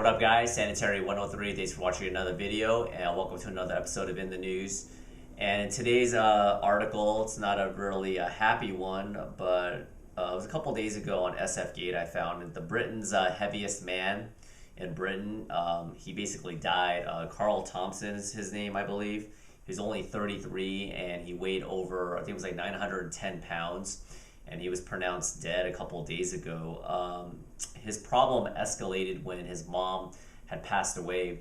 What up guys, Sanitary 103, thanks for watching another video and welcome to another episode of In the News. And in today's article, it's not a really happy one, but it was a couple days ago on SF Gate I found the Britain's heaviest man in Britain. He basically died. Thompson is his name, I believe. He's only 33 and he weighed over, I think it was like 910 pounds. And he was pronounced dead a couple days ago. His problem escalated when his mom had passed away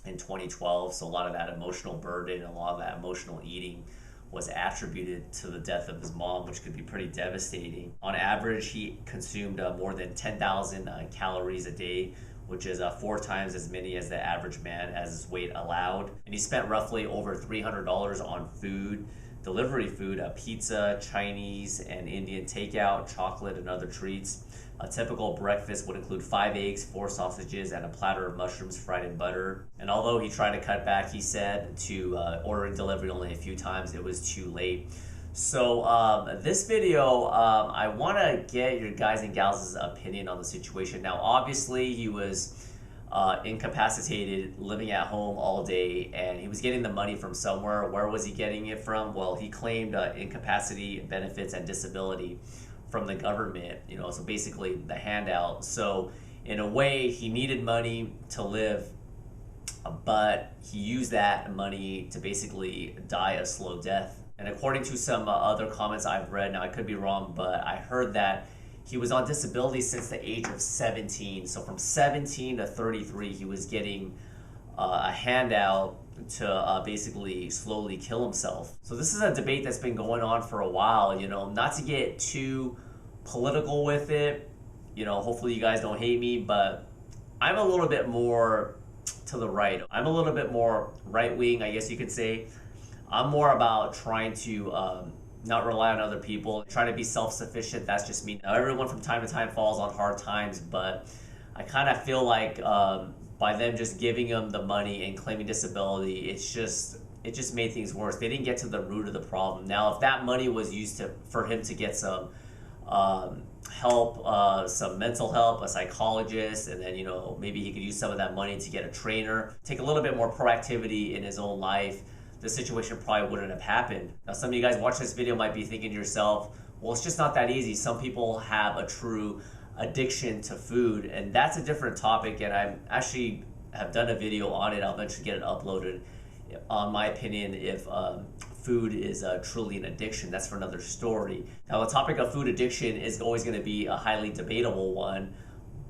in 2012, so a lot of that emotional burden, a lot of that emotional eating was attributed to the death of his mom, which could be pretty devastating. On average, he consumed more than 10,000 calories a day, which is 4 times as many as the average man as his weight allowed. And he spent roughly over $300 on food, delivery food, pizza, Chinese and Indian takeout, chocolate and other treats. A typical breakfast would include 5 eggs, 4 sausages, and a platter of mushrooms fried in butter. And although he tried to cut back, he said, to ordering delivery only a few times, it was too late. So this video, I want to get your guys and gals' opinion on the situation. Now, obviously, he was incapacitated, living at home all day, and he was getting the money from somewhere. Where was he getting it from? Well, he claimed incapacity benefits and disability from the government, so basically the handout. So in a way, he needed money to live, but he used that money to basically die a slow death. And according to some other comments I've read, now I could be wrong, but I heard that he was on disability since the age of 17. So from 17 to 33, he was getting a handout to basically slowly kill himself. So this is a debate that's been going on for a while, not to get too political with it. Hopefully you guys don't hate me, but I'm a little bit more to the right. I'm a little bit more right-wing, I guess you could say. I'm more about trying to not rely on other people, try to be self-sufficient. That's just me. Now, everyone from time to time falls on hard times, but I kind of feel like by them just giving him the money and claiming disability, it just made things worse. They didn't get to the root of the problem. Now, if that money was used for him to get some help, some mental help, a psychologist, and then maybe he could use some of that money to get a trainer, take a little bit more proactivity in his own life, the situation probably wouldn't have happened. Now, some of you guys watching this video might be thinking to yourself, well, it's just not that easy. Some people have a true addiction to food, and that's a different topic, and I actually have done a video on it. I'll eventually get it uploaded on my opinion if food is truly an addiction. That's for another story. Now, the topic of food addiction is always going to be a highly debatable one,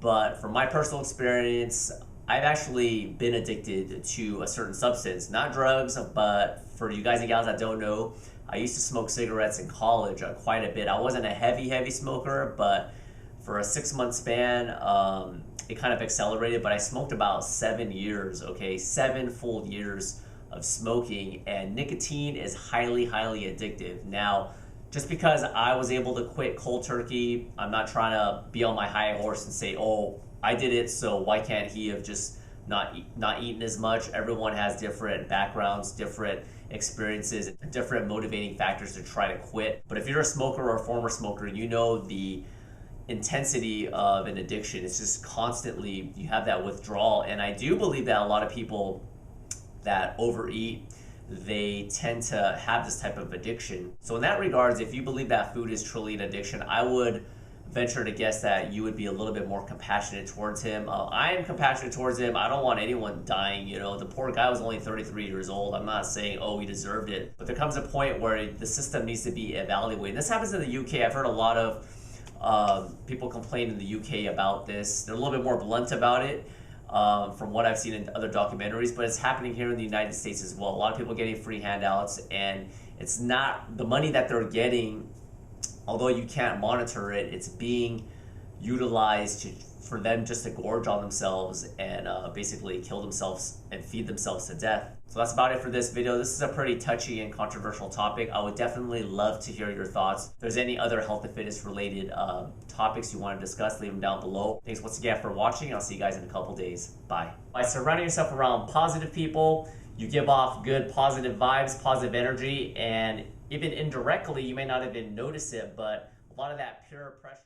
but from my personal experience, I've actually been addicted to a certain substance, not drugs, but for you guys and gals that don't know, I used to smoke cigarettes in college quite a bit. I wasn't a heavy smoker, but for a 6-month span, it kind of accelerated, but I smoked about 7 years, okay? 7 full years of smoking, and nicotine is highly addictive. Now, just because I was able to quit cold turkey, I'm not trying to be on my high horse and say, oh, I did it, so why can't he have just not eaten as much? Everyone has different backgrounds, different experiences, different motivating factors to try to quit. But if you're a smoker or a former smoker, you know the intensity of an addiction. It's just constantly, you have that withdrawal. And I do believe that a lot of people that overeat, they tend to have this type of addiction. So in that regards, if you believe that food is truly an addiction, I would venture to guess that you would be a little bit more compassionate towards him. I am compassionate towards him. I don't want anyone dying. The poor guy was only 33 years old. I'm not saying, oh, he deserved it. But there comes a point where the system needs to be evaluated. This happens in the UK. I've heard a lot of people complain in the UK about this. They're a little bit more blunt about it from what I've seen in other documentaries, but it's happening here in the United States as well. A lot of people getting free handouts, and it's not the money that they're getting. Although you can't monitor it, it's being utilized for them just to gorge on themselves and basically kill themselves and feed themselves to death. So that's about it for this video. This is a pretty touchy and controversial topic. I would definitely love to hear your thoughts. If there's any other health and fitness related topics you want to discuss, leave them down below. Thanks once again for watching. I'll see you guys in a couple days. Bye. By surrounding yourself around positive people, you give off good positive vibes, positive energy, and even indirectly, you may not even notice it, but a lot of that peer pressure